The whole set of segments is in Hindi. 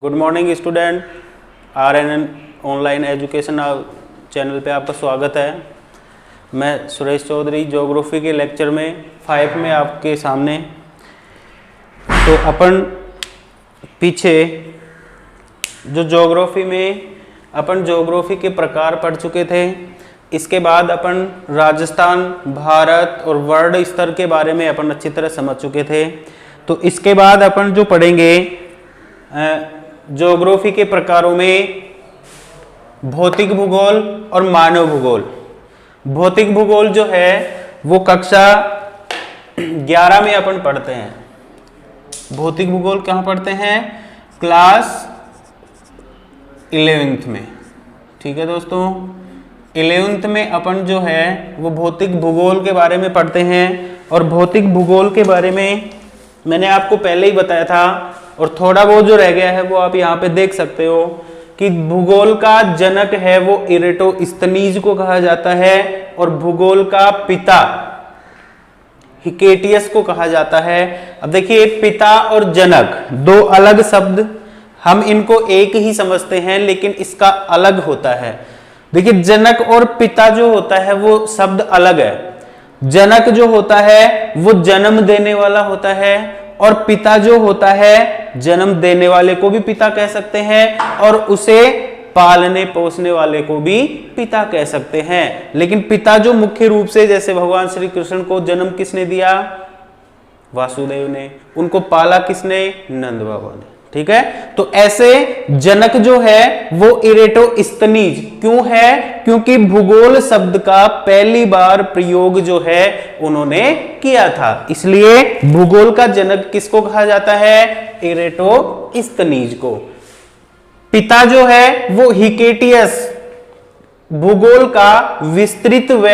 Good morning student, RNN online education channel पे आपका स्वागत है। मैं सुरेश चौधरी ज्योग्राफी के लेक्चर में 5 में आपके सामने। तो अपन पीछे जो ज्योग्राफी में अपन ज्योग्राफी के प्रकार पढ़ चुके थे, इसके बाद अपन राजस्थान, भारत और वर्ल्ड स्तर के बारे में अपन अच्छी तरह समझ चुके थे। तो इसके बाद अपन जो पढ़ेंगे ज्योग्राफी के प्रकारों में भौतिक भूगोल और मानव भूगोल। भौतिक भूगोल जो है वो कक्षा 11 में अपन पढ़ते हैं। भौतिक भूगोल कहाँ पढ़ते हैं? क्लास 11th में। ठीक है दोस्तों, 11th में अपन जो है वो भौतिक भूगोल के बारे में पढ़ते हैं। और भौतिक भूगोल के बारे में मैंने आपको पहले ही बताया था, और थोड़ा बहुत जो रह गया है वो आप यहाँ पे देख सकते हो कि भूगोल का जनक है वो इरेटोस्थनीज को कहा जाता है, और भूगोल का पिता हिकेटियस को कहा जाता है। अब देखिए, पिता और जनक दो अलग शब्द, हम इनको एक ही समझते हैं लेकिन इसका अलग होता है। देखिए, जनक और पिता जो होता है वो शब्द अलग है। जनक जो होता है वो जन्म देने वाला होता है, और पिता जो होता है जन्म देने वाले को भी पिता कह सकते हैं, और उसे पालने पोसने वाले को भी पिता कह सकते हैं। लेकिन पिता जो मुख्य रूप से, जैसे भगवान श्री कृष्ण को जन्म किसने दिया? वासुदेव ने। उनको पाला किसने? नंद बाबा ने। ठीक है, तो ऐसे जनक जो है वो इरेटोस्थनीज क्यों है? क्योंकि भूगोल शब्द का पहली बार प्रयोग जो है उन्होंने किया था, इसलिए भूगोल का जनक किसको कहा जाता है? इरेटोस्थनीज को। पिता जो है वो हिकेटियस। भूगोल का विस्तृत व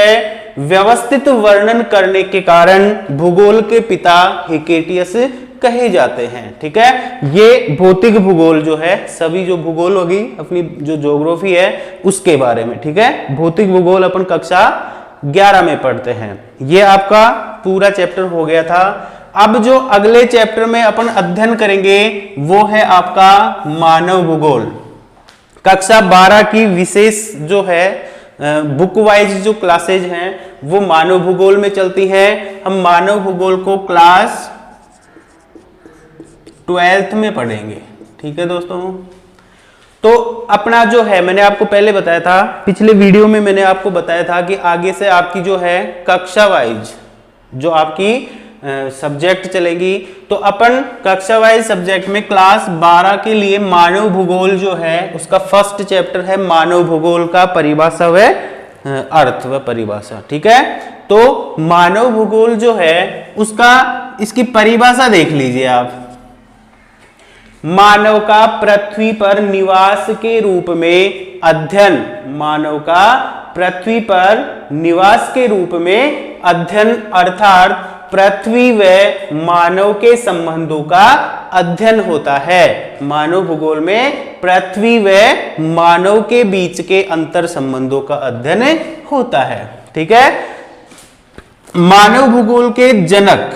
व्यवस्थित वर्णन करने के कारण भूगोल के पिता हिकेटियस कहे जाते हैं। ठीक है, ये भौतिक भूगोल जो है, सभी जो भूगोल होगी अपनी जो ज्योग्राफी है उसके बारे में। ठीक है, भौतिक भूगोल अपन कक्षा 11 में पढ़ते हैं। ये आपका पूरा चैप्टर हो गया था। अब जो अगले चैप्टर में अपन अध्ययन करेंगे वो है आपका मानव भूगोल। कक्षा 12 की विशेष जो है बुक वाइज जो क्लासेज हैं वो मानव भूगोल में चलती हैं। हम मानव भूगोल को क्लास 12th में पढ़ेंगे। ठीक है दोस्तों, तो अपना जो है, मैंने आपको पहले बताया था, पिछले वीडियो में मैंने आपको बताया था कि आगे से आपकी जो है कक्षा वाइज जो आपकी सब्जेक्ट चलेगी, तो अपन कक्षा वाइज सब्जेक्ट में क्लास 12 के लिए मानव भूगोल जो है उसका फर्स्ट चैप्टर है मानव भूगोल का परिभाषा व अर्थ व परिभाषा। ठीक है, तो मानव भूगोल जो है उसका, इसकी परिभाषा देख लीजिए आप। मानव का पृथ्वी पर निवास के रूप में अध्ययन। मानव का पृथ्वी पर निवास के रूप में अध्ययन, अर्थात पृथ्वी व मानव के संबंधों का अध्ययन होता है। मानव भूगोल में पृथ्वी व मानव के बीच के अंतर संबंधों का अध्ययन होता है। ठीक है, मानव भूगोल के जनक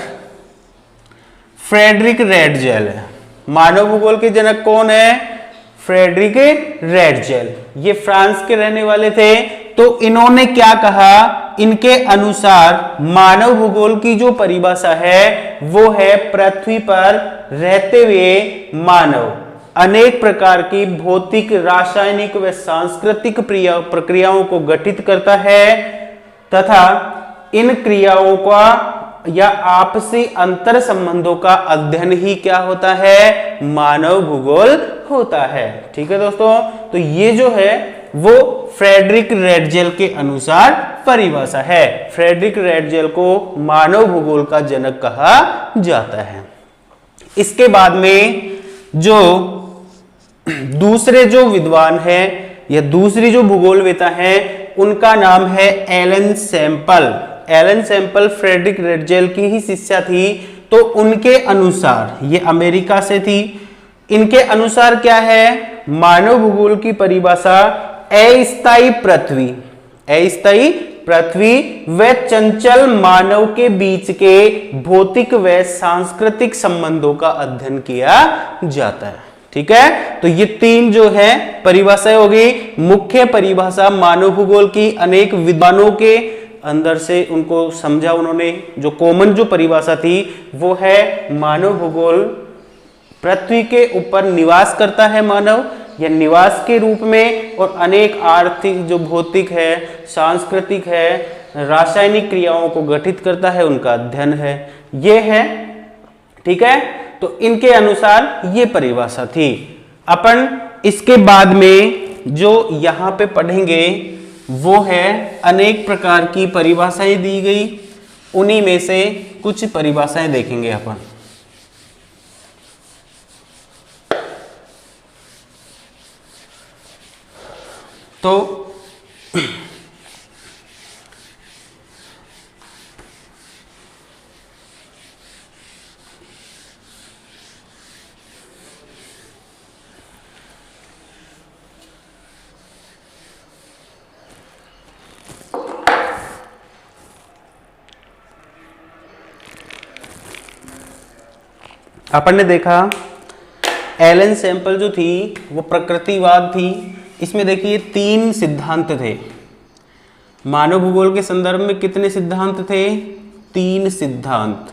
फ्रेडरिक रेडजेल है। मानव भूगोल के जनक कौन है? Frederick Ratzel. ये फ्रांस के रहने वाले थे। तो इन्होंने क्या कहा? इनके अनुसार मानव भूगोल की जो परिभाषा है वो है पृथ्वी पर रहते हुए मानव अनेक प्रकार की भौतिक, रासायनिक व सांस्कृतिक प्रक्रियाओं को गठित करता है, तथा इन क्रियाओं का या आपसी अंतर संबंधों का अध्ययन ही क्या होता है? मानव भूगोल होता है। ठीक है दोस्तों, तो ये जो है वो फ्रेडरिक रेडजेल के अनुसार परिभाषा है। फ्रेडरिक रेडजेल को मानव भूगोल का जनक कहा जाता है। इसके बाद में जो दूसरे जो विद्वान है या दूसरी जो भूगोलवेता है उनका नाम है Ellen Semple. Ellen Semple Friedrich Ratzel की ही शिष्या थी। तो उनके अनुसार, ये अमेरिका से थी, इनके अनुसार क्या है? मानव भूगोल की परिभाषा अस्थायी पृथ्वी, अस्थायी पृथ्वी व चंचल मानव के बीच के भौतिक व सांस्कृतिक संबंधों का अध्ययन किया जाता है। ठीक है, तो ये तीन जो है परिभाषाएं हो गई। मुख्य परिभाषा मानव भूगोल की, अनेक विद्वानों के अंदर से उनको समझा उन्होंने। जो कॉमन जो परिभाषा थी वो है मानव भूगोल पृथ्वी के ऊपर निवास करता है मानव, या निवास के रूप में, और अनेक आर्थिक जो भौतिक है, सांस्कृतिक है, रासायनिक क्रियाओं को गठित करता है, उनका अध्ययन है, ये है। ठीक है, तो इनके अनुसार ये परिभाषा थी। अपन इसके बाद में जो यहां पे पढ़ेंगे वो है अनेक प्रकार की परिभाषाएं दी गई, उन्हीं में से कुछ परिभाषाएं देखेंगे अपन। तो अपन ने देखा एलन सैंपल जो थी वो प्रकृतिवाद थी। इसमें देखिए तीन सिद्धांत थे। मानव भूगोल के संदर्भ में कितने सिद्धांत थे? तीन सिद्धांत।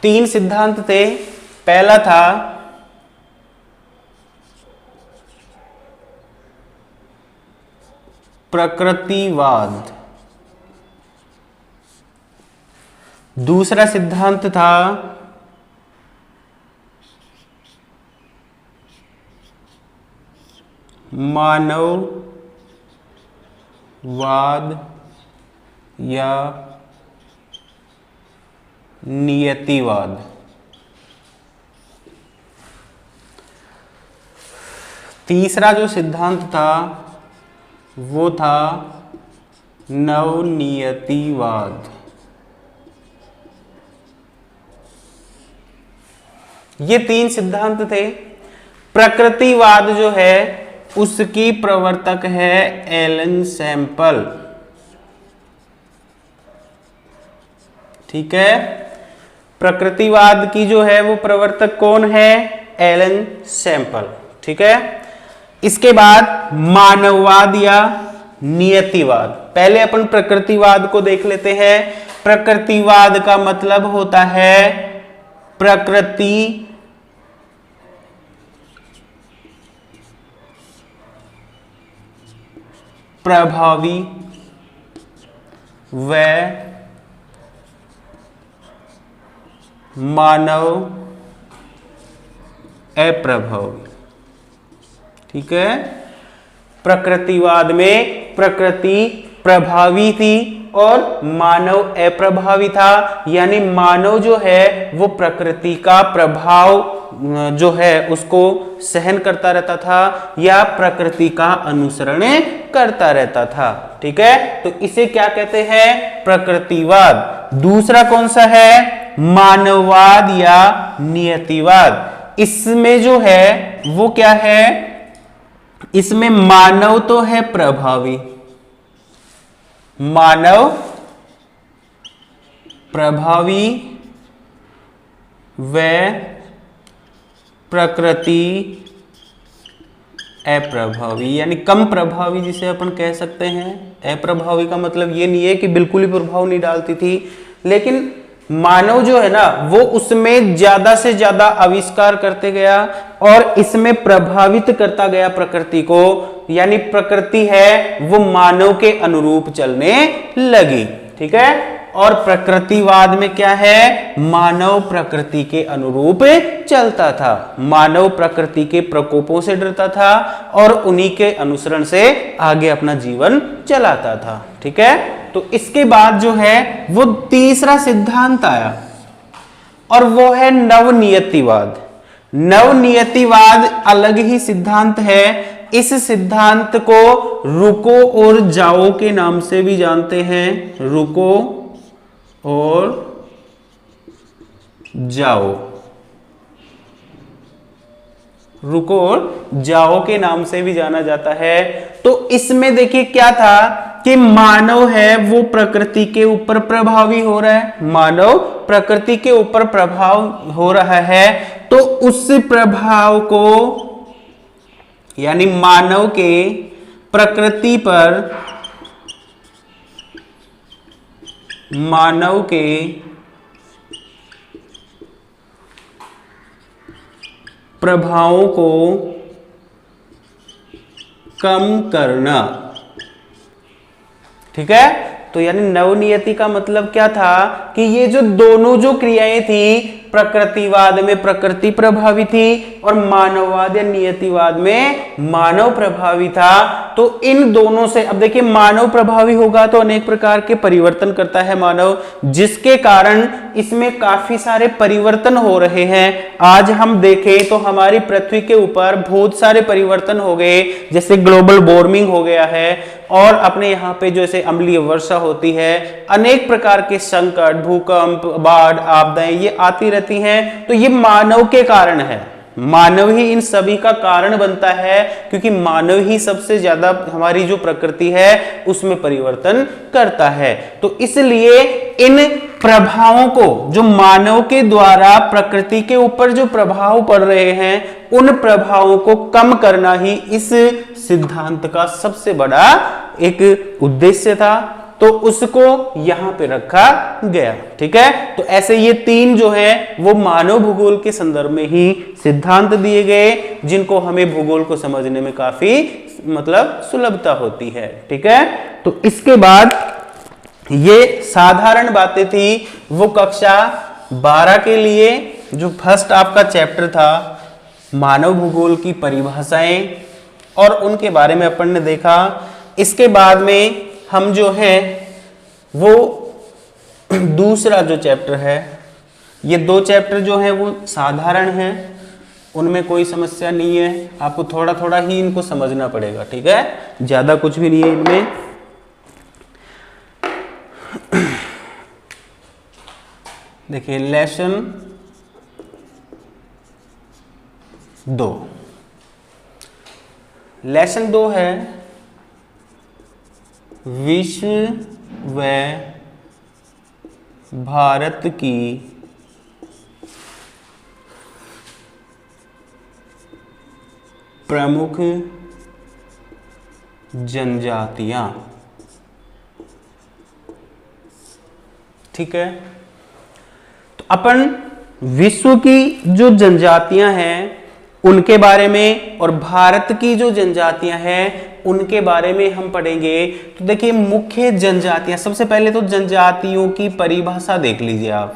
तीन सिद्धांत थे। पहला था प्रकृतिवाद, दूसरा सिद्धांत था मानववाद या नियतिवाद। तीसरा जो सिद्धांत था वो था नवनियतिवाद। ये तीन सिद्धांत थे। प्रकृतिवाद जो है उसकी प्रवर्तक है एलन सैंपल। ठीक है, प्रकृतिवाद की जो है वो प्रवर्तक कौन है? Ellen Semple. ठीक है, इसके बाद मानववाद या नियतिवाद। पहले अपन प्रकृतिवाद को देख लेते हैं। प्रकृतिवाद का मतलब होता है प्रकृति प्रभावी व मानव अप्रभावी। ठीक है, प्रकृतिवाद में प्रकृति प्रभावी थी और मानव अप्रभावी था, यानी मानव जो है वो प्रकृति का प्रभाव जो है उसको सहन करता रहता था या प्रकृति का अनुसरण करता रहता था। ठीक है, तो इसे क्या कहते हैं? प्रकृतिवाद। दूसरा कौन सा है? मानववाद या नियतिवाद। इसमें जो है वो क्या है? इसमें मानव तो है प्रभावी, मानव प्रभावी व प्रकृति अप्रभावी, यानी कम प्रभावी जिसे अपन कह सकते हैं। अप्रभावी का मतलब ये नहीं है कि बिल्कुल ही प्रभाव नहीं डालती थी, लेकिन मानव जो है ना वो उसमें ज्यादा से ज्यादा आविष्कार करते गया और इसमें प्रभावित करता गया प्रकृति को, यानी प्रकृति है वो मानव के अनुरूप चलने लगी। ठीक है, और प्रकृतिवाद में क्या है? मानव प्रकृति के अनुरूप चलता था, मानव प्रकृति के प्रकोपों से डरता था और उन्हीं के अनुसरण से आगे अपना जीवन चलाता था। ठीक है, तो इसके बाद जो है वो तीसरा सिद्धांत आया और वो है नवनियतिवाद। नवनियतिवाद अलग ही सिद्धांत है। इस सिद्धांत को रुको और जाओ के नाम से भी जानते हैं। रुको और जाओ, रुको और जाओ के नाम से भी जाना जाता है। तो इसमें देखिए क्या था कि मानव है वो प्रकृति के ऊपर प्रभावी हो रहा है, मानव प्रकृति के ऊपर प्रभाव हो रहा है तो उस प्रभाव को, यानी मानव के प्रकृति पर, मानव के प्रभावों को कम करना। ठीक है, तो यानी नवनियति का मतलब क्या था कि ये जो दोनों जो क्रियाएं थी, प्रकृतिवाद में प्रकृति प्रभावी थी और मानववाद या नियतिवाद में मानव प्रभावी था, तो इन दोनों से, अब देखिए मानव प्रभावी होगा तो अनेक प्रकार के परिवर्तन करता है मानव, जिसके कारण इसमें काफी सारे परिवर्तन हो रहे हैं। आज हम देखें तो हमारी पृथ्वी के ऊपर बहुत सारे परिवर्तन हो गए, जैसे ग्लोबल वार्मिंग हो गया है और अपने यहाँ पे जैसे अम्लीय वर्षा होती है, अनेक प्रकार के संकट, भूकंप, बाढ़, आपदाएं ये आती रहती हैं, तो ये मानव के कारण है। मानव ही इन सभी का कारण बनता है, क्योंकि मानव ही सबसे ज्यादा हमारी जो प्रकृति है उसमें परिवर्तन करता है। तो इसलिए इन प्रभावों को, जो मानव के द्वारा प्रकृति के ऊपर जो प्रभाव पड़ रहे हैं, उन प्रभावों को कम करना ही इस सिद्धांत का सबसे बड़ा एक उद्देश्य था, तो उसको यहां पे रखा गया। ठीक है, तो ऐसे ये तीन जो है वो मानव भूगोल के संदर्भ में ही सिद्धांत दिए गए, जिनको हमें भूगोल को समझने में काफी मतलब सुलभता होती है। ठीक है, तो इसके बाद ये साधारण बातें थी, वो कक्षा 12 के लिए जो फर्स्ट आपका चैप्टर था, मानव भूगोल की परिभाषाएं और उनके बारे में अपन ने देखा। इसके बाद में हम जो है वो दूसरा जो चैप्टर है, ये दो चैप्टर जो है वो साधारण है, उनमें कोई समस्या नहीं है, आपको थोड़ा थोड़ा ही इनको समझना पड़ेगा। ठीक है, ज्यादा कुछ भी नहीं है इनमें। देखिए लेसन 2, लेसन 2 है विश्व व भारत की प्रमुख जनजातियां। ठीक है, तो अपन विश्व की जो जनजातियां हैं उनके बारे में और भारत की जो जनजातियां हैं उनके बारे में हम पढ़ेंगे। तो देखिए मुख्य जनजातियां, सबसे पहले तो जनजातियों की परिभाषा देख लीजिए आप,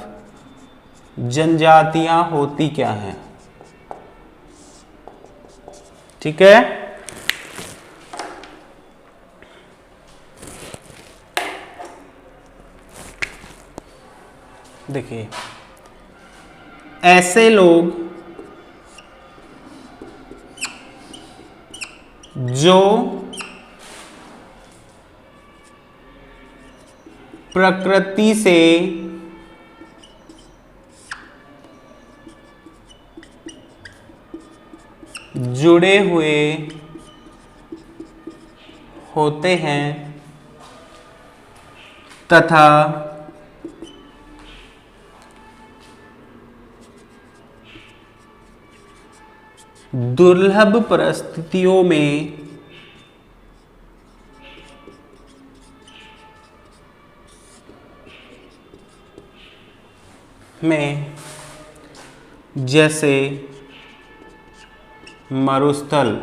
जनजातियां होती क्या हैं। ठीक है, देखिए ऐसे लोग जो प्रकृति से जुड़े हुए होते हैं तथा दुर्लभ परिस्थितियों में जैसे मरुस्थल,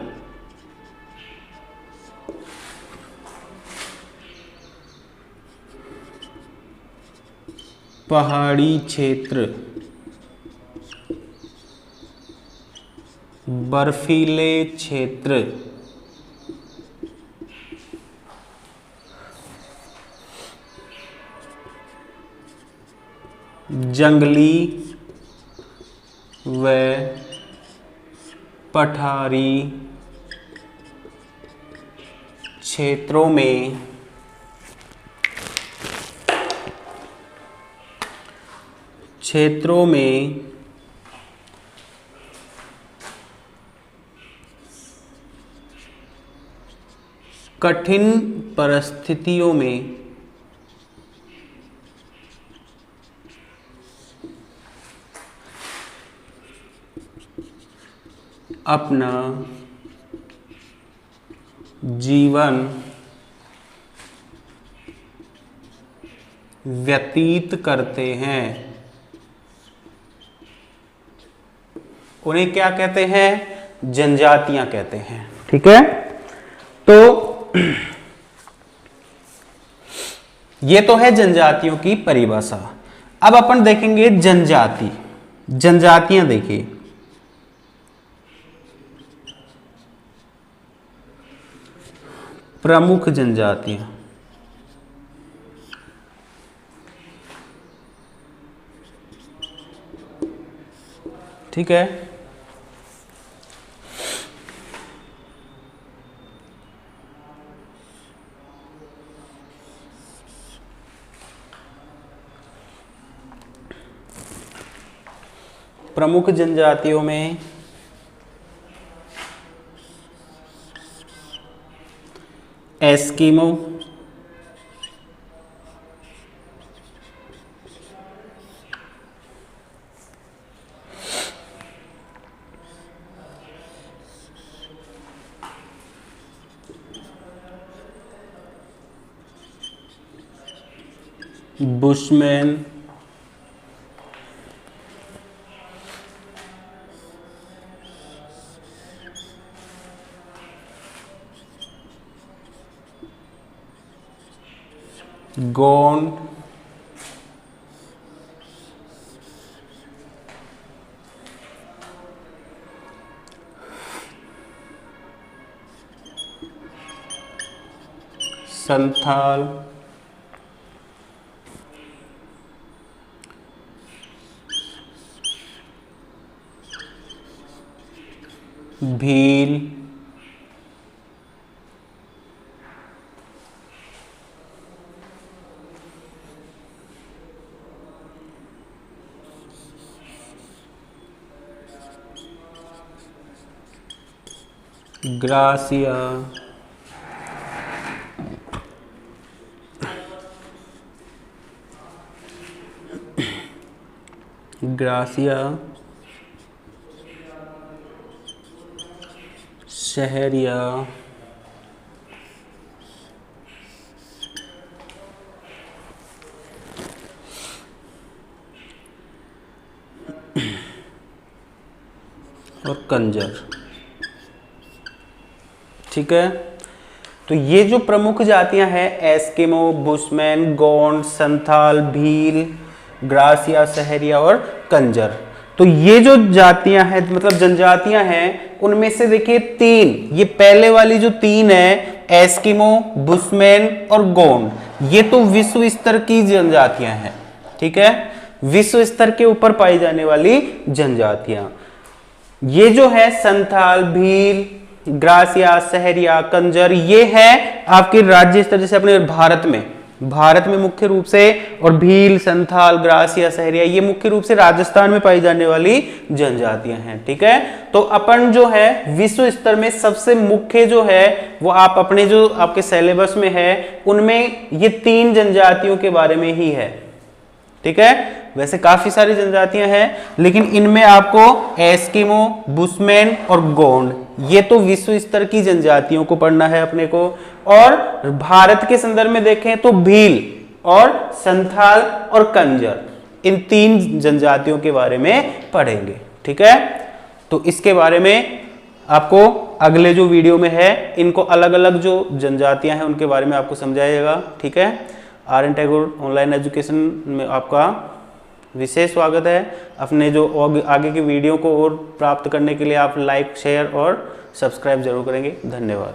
पहाड़ी क्षेत्र, बर्फीले क्षेत्र, जंगली व पठारी क्षेत्रों में कठिन परिस्थितियों में अपना जीवन व्यतीत करते हैं, उन्हें क्या कहते हैं? जनजातियां कहते हैं। ठीक है, तो ये तो है जनजातियों की परिभाषा। अब अपन देखेंगे जनजाति, जनजातियां देखिए। प्रमुख जनजातियां, ठीक है। प्रमुख जनजातियों में एस्किमो, बुशमैन, गोंड, संथाल, भील, ग्रासिया, ग्रासिया, शहरिया, और कंजर। ठीक है, तो ये जो प्रमुख जातियां हैं Eskimo, Bushman, Gond, Santhal, Bhil, gratia, Sahariya और कंजर, तो ये जो जातियां हैं मतलब जनजातियां हैं, उनमें से देखिए तीन, ये पहले वाली जो तीन है एस्किमो, बुशमैन और गोंड, ये तो विश्व स्तर की जनजातियां हैं। ठीक है, विश्व स्तर के ऊपर पाई जाने वाली जनजातियां। ये जो है संथाल, भील, ग्रासिया, सहरिया, कंजर, ये है आपके राज्य स्तर, जैसे अपने भारत में मुख्य रूप से, और भील, संथाल, ग्रासिया, सहरिया ये मुख्य रूप से राजस्थान में पाई जाने वाली जनजातियां हैं। ठीक है, तो अपन जो है विश्व स्तर में सबसे मुख्य जो है वो आप अपने जो आपके सिलेबस में है उनमें ये तीन जनजातियों के बारे में ही है। ठीक है, वैसे काफी सारी जनजातियां हैं लेकिन इनमें आपको एस्किमो, बुशमैन और गोंड ये तो विश्व स्तर की जनजातियों को पढ़ना है अपने को, और भारत के संदर्भ में देखें तो भील और संथाल और कंजर, इन तीन जनजातियों के बारे में पढ़ेंगे। ठीक है, तो इसके बारे में आपको अगले जो वीडियो में है इनको अलग अलग जो जनजातियां हैं उनके बारे में आपको समझाइएगा। ठीक है, R N Tagore online education में आपका विशेष स्वागत है। अपने जो आगे की वीडियो को और प्राप्त करने के लिए आप लाइक, शेयर और सब्सक्राइब जरूर करेंगे। धन्यवाद।